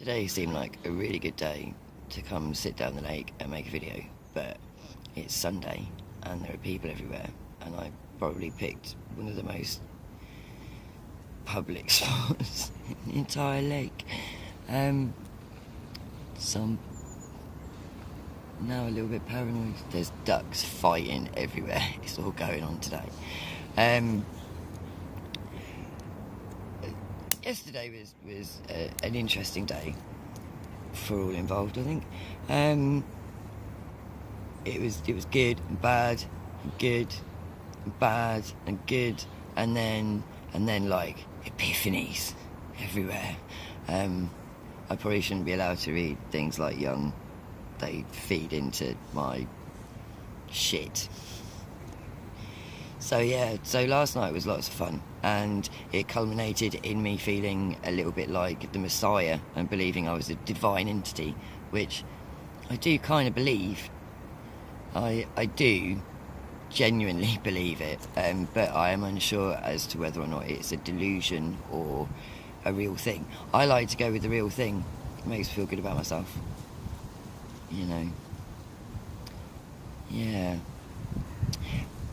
Today seemed like a really good day to come sit down the lake and make a video, but it's Sunday and there are people everywhere, and I probably picked one of the most public spots in the entire lake. So I'm now a little bit paranoid. There's ducks fighting everywhere. It's all going on today. Yesterday was an interesting day for all involved, I think. It was good and bad, and good and bad and good, and then like epiphanies everywhere. I probably shouldn't be allowed to read things like young. They feed into my shit. So last night was lots of fun, and it culminated in me feeling a little bit like the Messiah and believing I was a divine entity, which I do kind of believe. I do genuinely believe it, but I am unsure as to whether or not it's a delusion or a real thing. I like to go with the real thing. It makes me feel good about myself. You know. Yeah.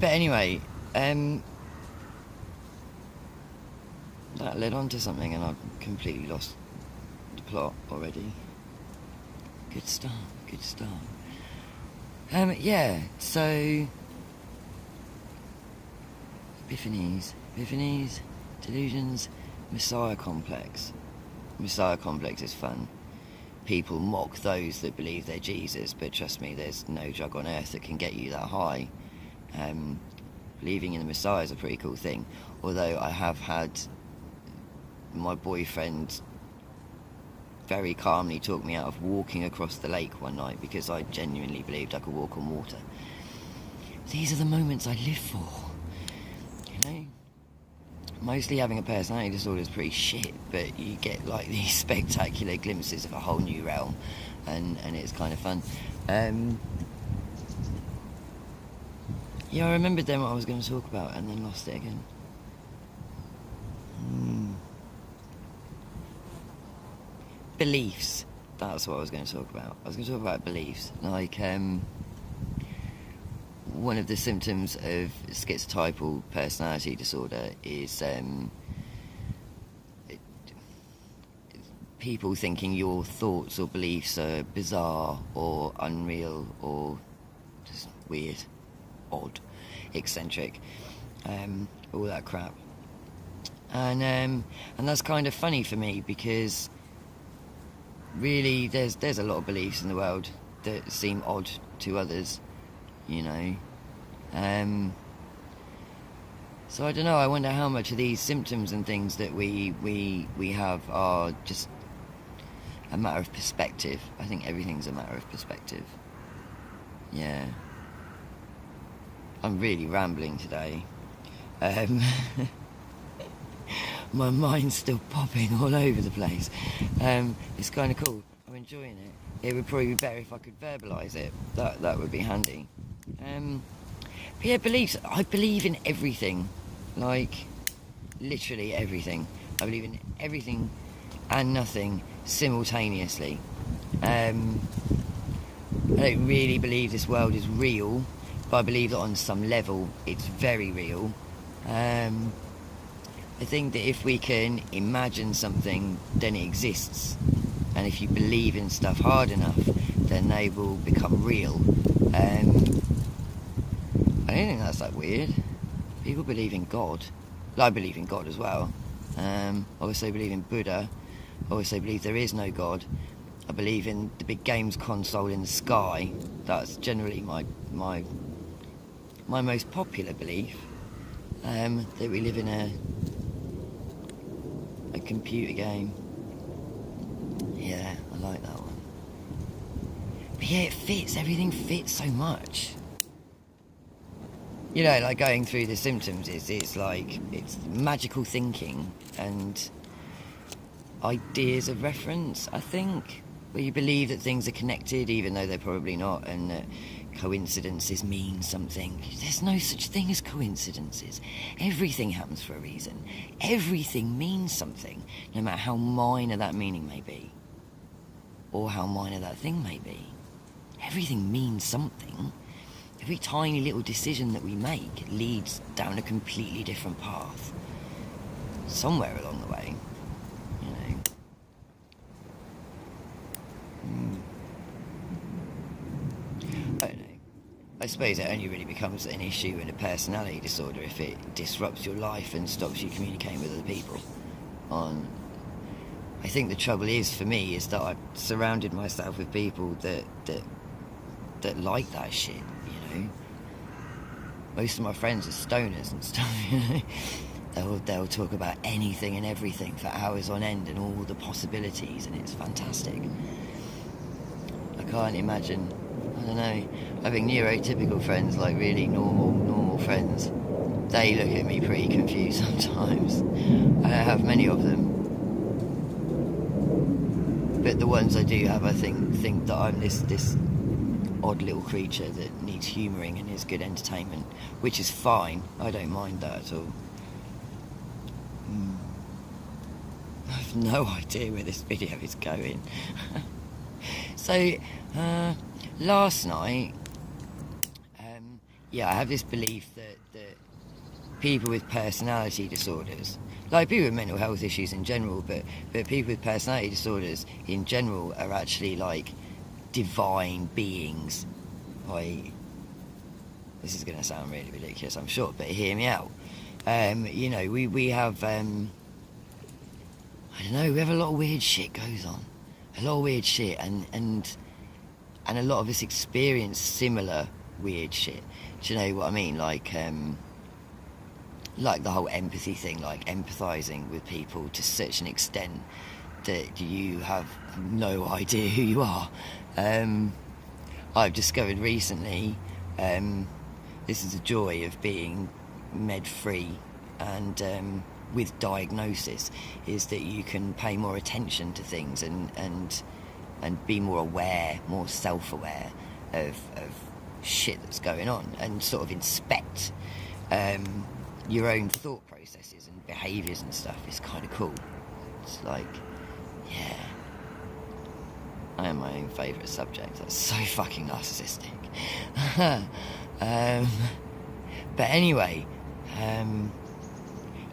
But anyway, that led on to something and I've completely lost the plot already. Good start. Yeah, so epiphanies, delusions, Messiah complex. Messiah complex is fun. People mock those that believe they're Jesus, but trust me, there's no drug on earth that can get you that high. Believing in the Messiah is a pretty cool thing, although I have had my boyfriend very calmly talk me out of walking across the lake one night because I genuinely believed I could walk on water. These are the moments I live for, you know? Mostly having a personality disorder is pretty shit, but you get like these spectacular glimpses of a whole new realm, and it's kind of fun. Yeah, I remembered then what I was going to talk about and then lost it again. Beliefs. That's what I was going to talk about. I was going to talk about beliefs. Like, one of the symptoms of schizotypal personality disorder is people thinking your thoughts or beliefs are bizarre or unreal or just weird, odd, eccentric, all that crap. And that's kind of funny for me because really there's a lot of beliefs in the world that seem odd to others, you know. So I don't know, I wonder how much of these symptoms and things that we have are just a matter of perspective. I think everything's a matter of perspective. Yeah. I'm really rambling today. My mind's still popping all over the place. It's kind of cool. I'm enjoying it. It would probably be better if I could verbalise it. That would be handy. But yeah, beliefs. I believe in everything. Like, literally everything. I believe in everything and nothing simultaneously. I don't really believe this world is real, but I believe that on some level it's very real. I think that if we can imagine something, then it exists. And if you believe in stuff hard enough, then they will become real. I don't think that's that weird. People believe in God. I believe in God as well. I also believe in Buddha. I also believe there is no God. I believe in the big games console in the sky. That's generally my most popular belief. That we live in a computer game. Yeah, I like that one. But yeah, it fits. Everything fits so much. You know, like going through the symptoms, it's like, it's magical thinking and ideas of reference, I think, where you believe that things are connected even though they're probably not, and that coincidences mean something. There's no such thing as coincidences. Everything happens for a reason. Everything means something, no matter how minor that meaning may be. or how minor that thing may be. Everything means something. Every tiny little decision that we make leads down a completely different path. Somewhere along the way, you know. I don't know. I suppose it only really becomes an issue in a personality disorder if it disrupts your life and stops you communicating with other people. I think the trouble is, for me, is that I've surrounded myself with people that like that shit, you know. Most of my friends are stoners and stuff, you know. They'll talk about anything and everything for hours on end and all the possibilities, and it's fantastic. I can't imagine, I don't know, having neurotypical friends, like really normal friends. They look at me pretty confused sometimes. I don't have many of them. But the ones I do have, I think that I'm this odd little creature that needs humouring and is good entertainment, which is fine. I don't mind that at all. I have no idea where this video is going. So, last night, I have this belief that people with personality disorders, like people with mental health issues in general, but people with personality disorders in general are actually like divine beings. This is going to sound really ridiculous, I'm sure, but hear me out. You know, we have, I don't know, we have a lot of weird shit goes on. A lot of weird shit, and a lot of us experience similar weird shit. Do you know what I mean? Like the whole empathy thing, like empathising with people to such an extent that you have no idea who you are. I've discovered recently, this is the joy of being med-free and with diagnosis, is that you can pay more attention to things and be more aware, more self-aware of shit that's going on, and sort of inspect your own thought processes and behaviours and stuff. Is kind of cool. It's like, yeah, I am my own favourite subject. That's so fucking narcissistic. But anyway,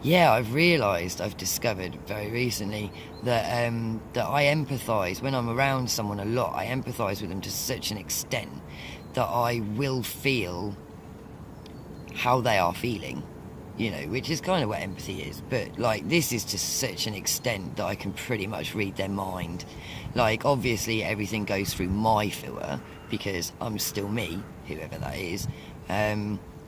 I've discovered very recently that I empathise when I'm around someone a lot. I empathise with them to such an extent that I will feel how they are feeling, you know, which is kind of what empathy is. But like, this is to such an extent that I can pretty much read their mind. Like, obviously everything goes through my filter because I'm still me, whoever that is.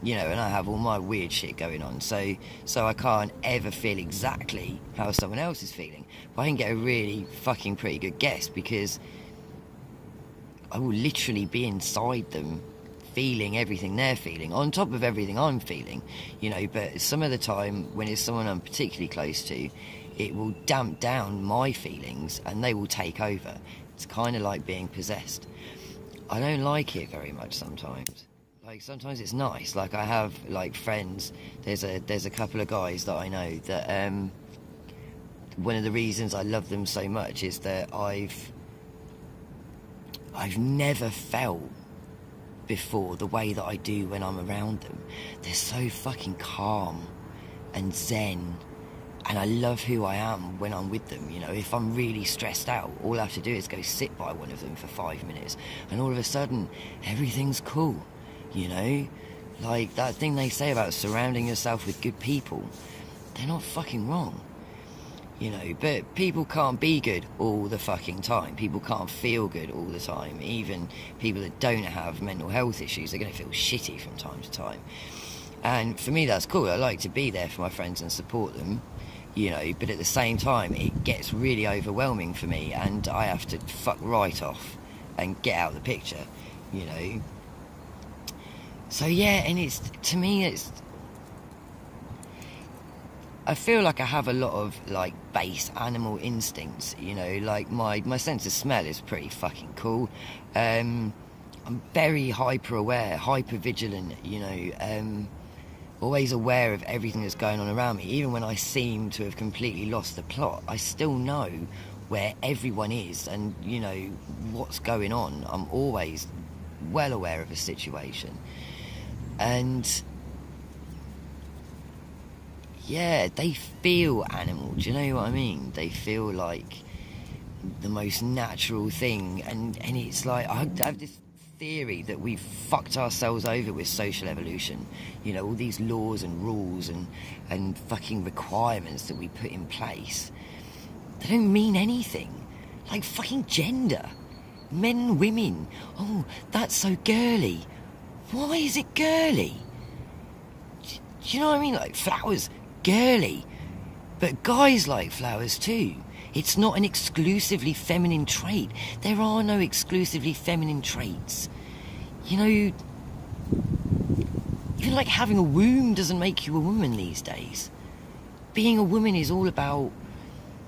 You know, and I have all my weird shit going on, so I can't ever feel exactly how someone else is feeling. But I can get a really fucking pretty good guess, because I will literally be inside them, feeling everything they're feeling, on top of everything I'm feeling, you know. But some of the time, when it's someone I'm particularly close to, it will damp down my feelings and they will take over. It's kind of like being possessed. I don't like it very much sometimes. Like, sometimes it's nice. Like, I have like friends. There's a couple of guys that I know that one of the reasons I love them so much is that I've never felt before the way that I do when I'm around them. They're so fucking calm and zen, and I love who I am when I'm with them. You know, if I'm really stressed out, all I have to do is go sit by one of them for 5 minutes, and all of a sudden everything's cool. You know, like that thing they say about surrounding yourself with good people, they're not fucking wrong. You know, but people can't be good all the fucking time. People can't feel good all the time. Even people that don't have mental health issues, they're going to feel shitty from time to time. And for me, that's cool. I like to be there for my friends and support them, you know, but at the same time, it gets really overwhelming for me, and I have to fuck right off and get out of the picture, you know. So yeah, and it's, to me, it's, I feel like I have a lot of like base animal instincts, you know, like my sense of smell is pretty fucking cool. I'm very hyper aware, hyper vigilant, you know, always aware of everything that's going on around me. Even when I seem to have completely lost the plot, I still know where everyone is, and you know what's going on. I'm always well aware of a situation, and yeah, they feel animal. Do you know what I mean? They feel like the most natural thing, and it's like I have this theory that we've fucked ourselves over with social evolution. You know, all these laws and rules and fucking requirements that we put in place, they don't mean anything. Like fucking gender, men and women. Oh, that's so girly. Why is it girly? Do you know what I mean? Like flowers, girly, but guys like flowers too. It's not an exclusively feminine trait. There are no exclusively feminine traits. You know, even like having a womb doesn't make you a woman these days. Being a woman is all about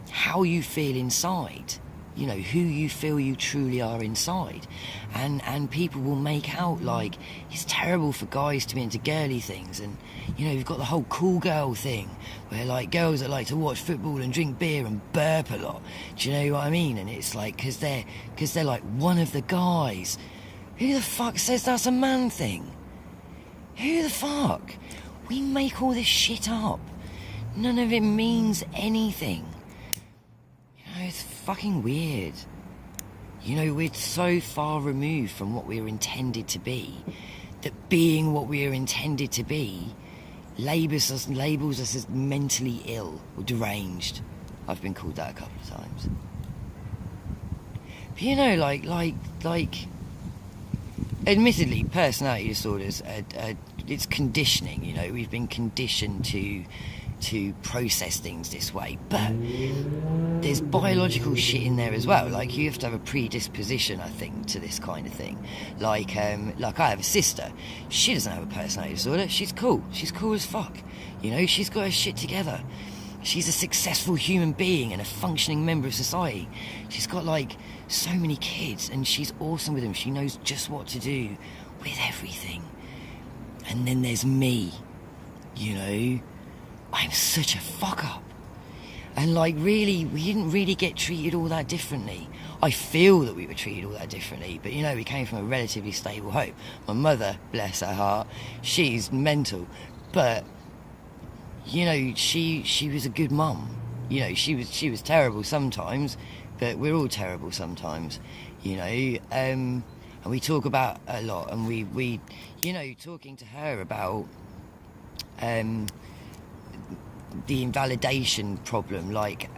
how you feel inside. You know, who you feel you truly are inside. And people will make out like it's terrible for guys to be into girly things. And, you know, you've got the whole cool girl thing where like girls that like to watch football and drink beer and burp a lot. Do you know what I mean? And it's like, because they're like one of the guys. Who the fuck says that's a man thing? Who the fuck? We make all this shit up. None of it means anything. It's fucking weird. You know, we're so far removed from what we were intended to be that being what we are intended to be labels us as mentally ill or deranged. I've been called that a couple of times. But you know, like admittedly, personality disorders it's conditioning. You know, we've been conditioned to process things this way, but there's biological shit in there as well. Like you have to have a predisposition, I think, to this kind of thing. Like I have a sister. She doesn't have a personality disorder. She's cool as fuck. You know, she's got her shit together. She's a successful human being and a functioning member of society. She's got like so many kids and she's awesome with them. She knows just what to do with everything. And then there's me, you know. I'm such a fuck up. And like really, we didn't really get treated all that differently. I feel that we were treated all that differently, but you know, we came from a relatively stable home. My mother, bless her heart, she's mental, but you know, she was a good mum. You know, she was terrible sometimes, but we're all terrible sometimes, you know. And we talk about a lot, and we you know, talking to her about the invalidation problem, like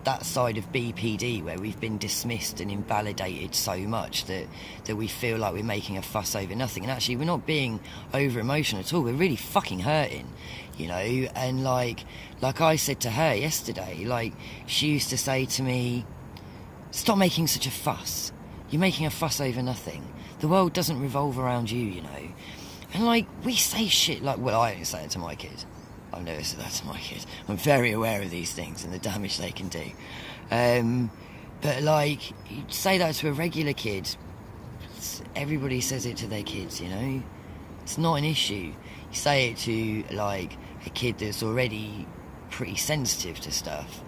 that side of BPD where we've been dismissed and invalidated so much that we feel like we're making a fuss over nothing, and actually we're not being over emotional at all. We're really fucking hurting, you know. And like I said to her yesterday, like she used to say to me, stop making such a fuss, you're making a fuss over nothing, the world doesn't revolve around you, you know. And like we say shit like, well, I don't say it to my kids, I've never said that to my kids. I'm very aware of these things and the damage they can do. But like, you say that to a regular kid, everybody says it to their kids, you know? It's not an issue. You say it to like a kid that's already pretty sensitive to stuff,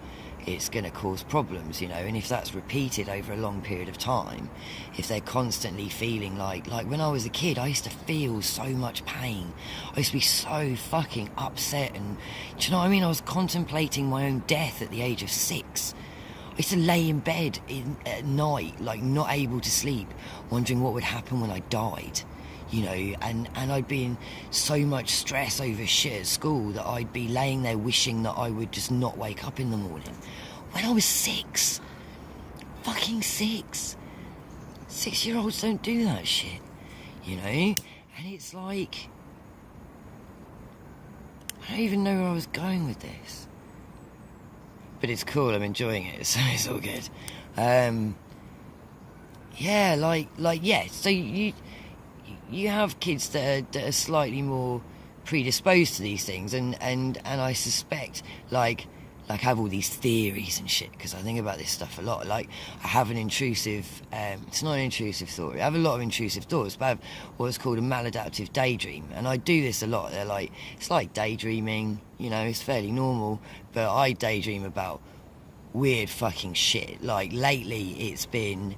it's going to cause problems, you know. And if that's repeated over a long period of time, if they're constantly feeling like when I was a kid, I used to feel so much pain. I used to be so fucking upset, and do you know what I mean? I was contemplating my own death at the age of 6. I used to lay in bed at night, like not able to sleep, wondering what would happen when I died. You know, and I'd be in so much stress over shit at school that I'd be laying there wishing that I would just not wake up in the morning. When I was 6. Fucking 6. 6-year-olds don't do that shit, you know? And it's like, I don't even know where I was going with this. But it's cool, I'm enjoying it, so it's all good. Yeah, yeah, so you have kids that are slightly more predisposed to these things, and I suspect like have all these theories and shit, because I think about this stuff a lot. Like I have an intrusive, it's not an intrusive thought, I have a lot of intrusive thoughts, but I have what's called a maladaptive daydream, and I do this a lot. They're like, it's like daydreaming, you know, it's fairly normal, but I daydream about weird fucking shit. Like lately it's been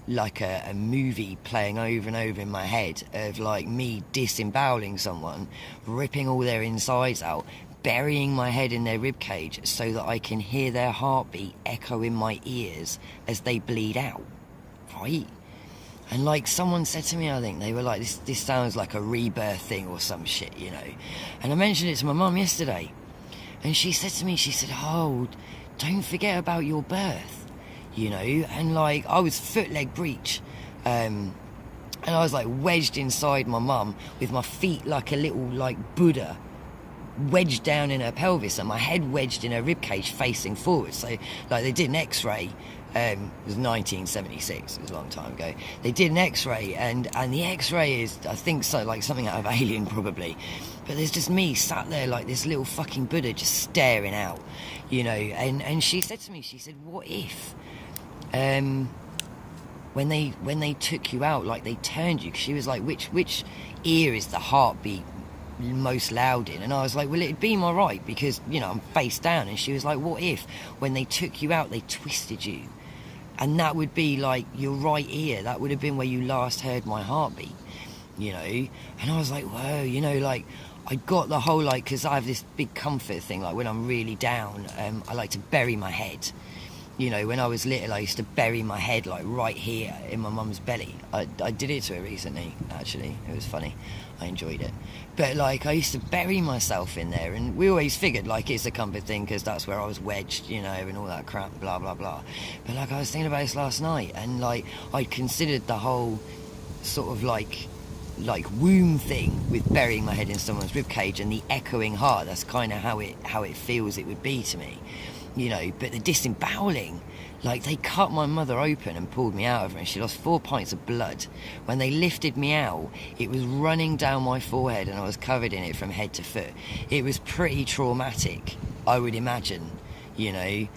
like a movie playing over and over in my head of like me disemboweling someone, ripping all their insides out, burying my head in their ribcage so that I can hear their heartbeat echo in my ears as they bleed out, right? And like someone said to me, I think they were like, this sounds like a rebirth thing or some shit, you know. And I mentioned it to my mum yesterday, and she said to me, she said, oh, don't forget about your birth, you know. And like I was foot leg breech, and I was like wedged inside my mum with my feet like a little like Buddha wedged down in her pelvis and my head wedged in her ribcage facing forward. So like they did an x-ray. It was 1976, it was a long time ago. They did an x-ray, and the x-ray is, I think so, like something out of Alien probably, but there's just me sat there like this little fucking Buddha just staring out, you know. And she said to me, she said, what if when they took you out, like they turned you, 'cause she was like, which ear is the heartbeat most loud in? And I was like, well, it'd be my right, because, you know, I'm face down. And she was like, what if when they took you out they twisted you, and that would be like your right ear, that would have been where you last heard my heartbeat, you know? And I was like, whoa, you know, like I got the whole, like, because I have this big comfort thing, like when I'm really down, I like to bury my head. You know, when I was little, I used to bury my head like right here in my mum's belly. I did it to her recently, actually. It was funny. I enjoyed it. But like, I used to bury myself in there, and we always figured like it's a comfort thing because that's where I was wedged, you know, and all that crap, blah, blah, blah. But like, I was thinking about this last night, and like, I considered the whole sort of like womb thing with burying my head in someone's ribcage and the echoing heart. That's kind of how it feels it would be to me. You know, but the disemboweling, like they cut my mother open and pulled me out of her, and she lost 4 pints of blood. When they lifted me out, it was running down my forehead and I was covered in it from head to foot. It was pretty traumatic, I would imagine, you know.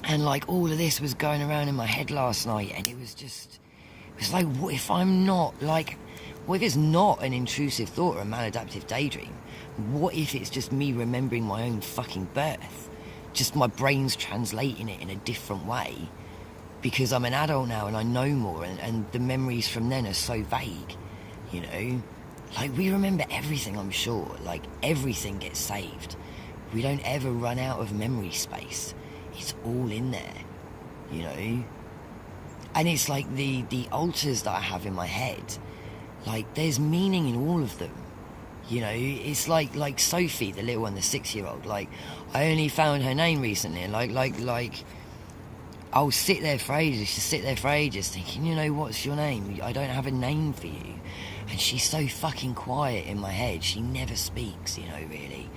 And like all of this was going around in my head last night, and it was like, what if I'm not, like, what if it's not an intrusive thought or a maladaptive daydream? What if it's just me remembering my own fucking birth? Just my brain's translating it in a different way because I'm an adult now and I know more, and the memories from then are so vague, you know. Like, we remember everything, I'm sure. Like, everything gets saved. We don't ever run out of memory space. It's all in there, you know. And it's like the alters that I have in my head, like there's meaning in all of them. You know, it's like Sophie, the little one, the 6-year-old. Like, I only found her name recently, and like, I'll sit there for ages, thinking, you know, what's your name? I don't have a name for you. And she's so fucking quiet in my head. She never speaks, you know, really.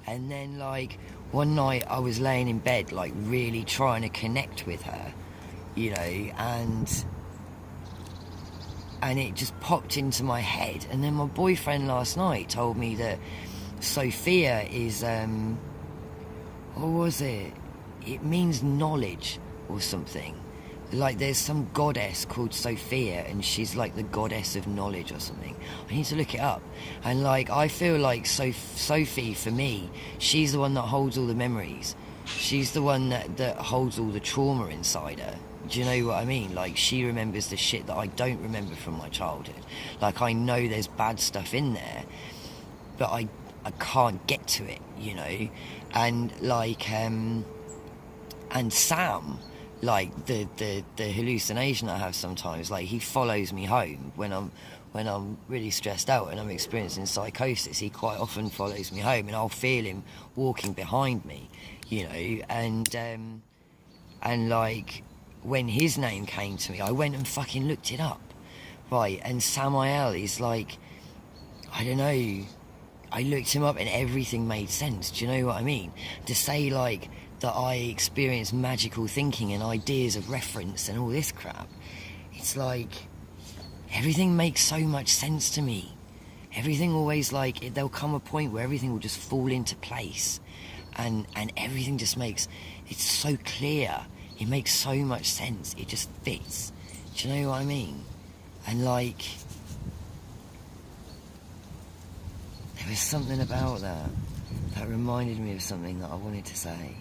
And then, like, one night I was laying in bed, like, really trying to connect with her, you know, and it just popped into my head. And then my boyfriend last night told me that Sophia is, what was it? It means knowledge or something. Like, there's some goddess called Sophia, and she's like the goddess of knowledge or something. I need to look it up. And like, I feel like Sophie, for me, she's the one that holds all the memories. She's the one that holds all the trauma inside her. Do you know what I mean? Like, she remembers the shit that I don't remember from my childhood. Like, I know there's bad stuff in there, but I can't get to it, you know? And like, and Sam, like the hallucination I have sometimes, like, he follows me home when I'm really stressed out and I'm experiencing psychosis. He quite often follows me home, and I'll feel him walking behind me, you know. And like, when his name came to me, I went and fucking looked it up, right? And Samael is like, I don't know, I looked him up and everything made sense. Do you know what I mean? To say like that I experience magical thinking and ideas of reference and all this crap, it's like everything makes so much sense to me. Everything always, like, there'll come a point where everything will just fall into place, and everything just makes, it's so clear. It makes so much sense. It just fits. Do you know what I mean? And like, there was something about that reminded me of something that I wanted to say.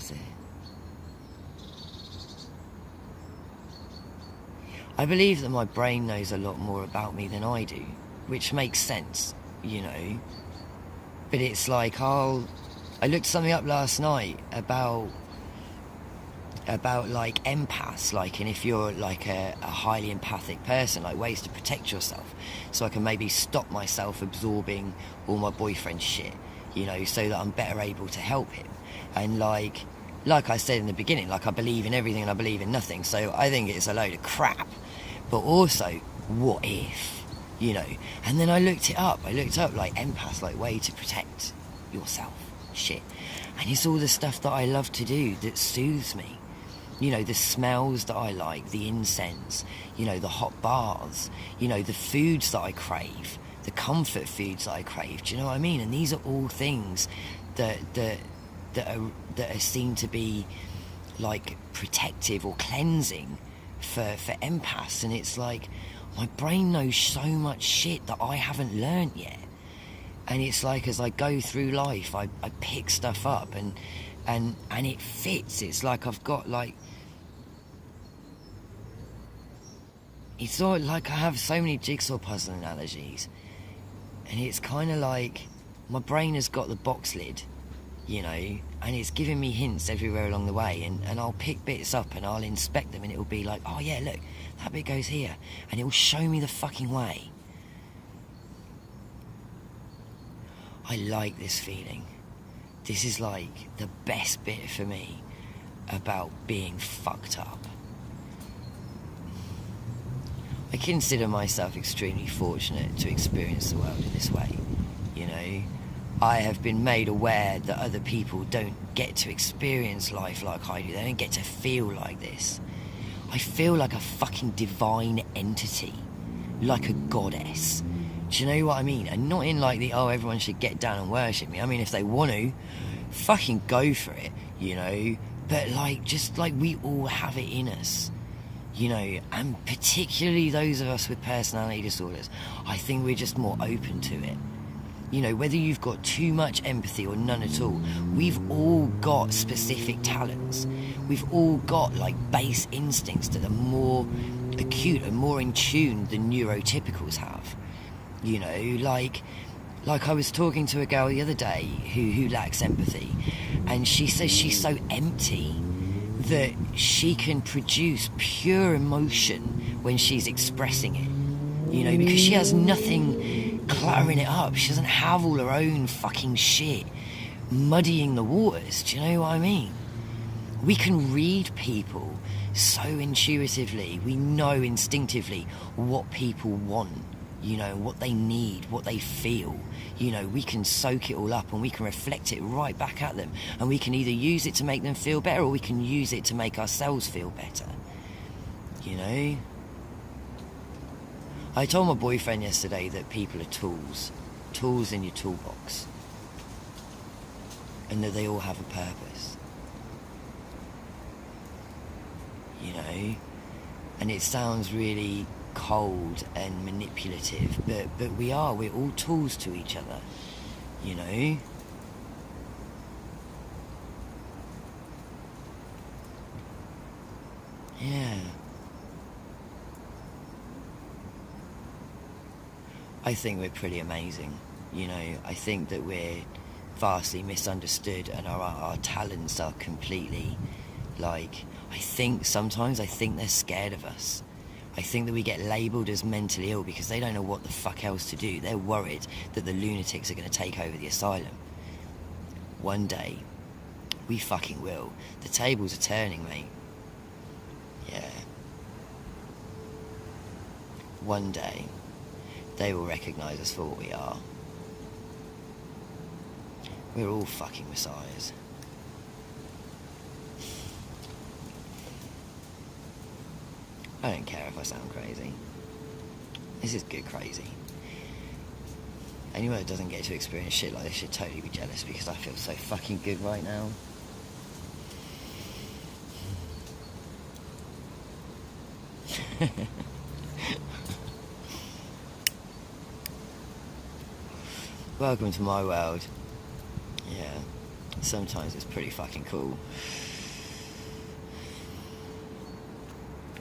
was it? I believe that my brain knows a lot more about me than I do, which makes sense, you know. But it's like I looked something up last night about like empaths, like, and if you're like a highly empathic person, like ways to protect yourself, so I can maybe stop myself absorbing all my boyfriend's shit, you know, so that I'm better able to help him. And like I said in the beginning, like, I believe in everything and I believe in nothing, so I think it's a load of crap. But also, what if, you know? And then I looked up like empaths, like way to protect yourself shit, and it's all the stuff that I love to do that soothes me. You know, the smells that I like, the incense, you know, the hot baths, you know, the foods that I crave, the comfort foods that I crave. Do you know what I mean? And these are all things that are seen to be like protective or cleansing for empaths. And it's like, my brain knows so much shit that I haven't learned yet. And it's like, as I go through life, I pick stuff up and it fits. It's like I've got like, it's all like I have so many jigsaw puzzle analogies, and it's kind of like my brain has got the box lid, you know, and it's giving me hints everywhere along the way, and I'll pick bits up and I'll inspect them, and it'll be like, oh yeah, look, that bit goes here, and it'll show me the fucking way. I like this feeling. This is like the best bit for me about being fucked up. I consider myself extremely fortunate to experience the world in this way, you know. I have been made aware that other people don't get to experience life like I do. They don't get to feel like this. I feel like a fucking divine entity, like a goddess. Do you know what I mean? And not in like the, oh, everyone should get down and worship me. I mean, if they want to, fucking go for it, you know. But like, just like, we all have it in us, you know, and particularly those of us with personality disorders, I think we're just more open to it. You know, whether you've got too much empathy or none at all, we've all got specific talents. We've all got like base instincts that are more acute and more in tune than neurotypicals have. You know, like I was talking to a girl the other day who lacks empathy, and she says she's so empty that she can produce pure emotion when she's expressing it, you know, because she has nothing cluttering it up. She doesn't have all her own fucking shit muddying the waters. Do you know what I mean? We can read people so intuitively. We know instinctively what people want, you know, what they need, what they feel. You know, we can soak it all up and we can reflect it right back at them, and we can either use it to make them feel better, or we can use it to make ourselves feel better, you know. I told my boyfriend yesterday that people are tools in your toolbox, and that they all have a purpose, you know. And it sounds really cold and manipulative, but we're all tools to each other, you know. Yeah. I think we're pretty amazing, you know. I think that we're vastly misunderstood, and our talents are completely, like, sometimes I think they're scared of us. I think that we get labelled as mentally ill because they don't know what the fuck else to do. They're worried that the lunatics are going to take over the asylum. One day, we fucking will. The tables are turning, mate. Yeah. One day, they will recognise us for what we are. We're all fucking messiahs. I don't care if I sound crazy. This is good crazy. Anyone that doesn't get to experience shit like this should totally be jealous, because I feel so fucking good right now. Welcome to my world. Yeah. sometimes it's pretty fucking cool.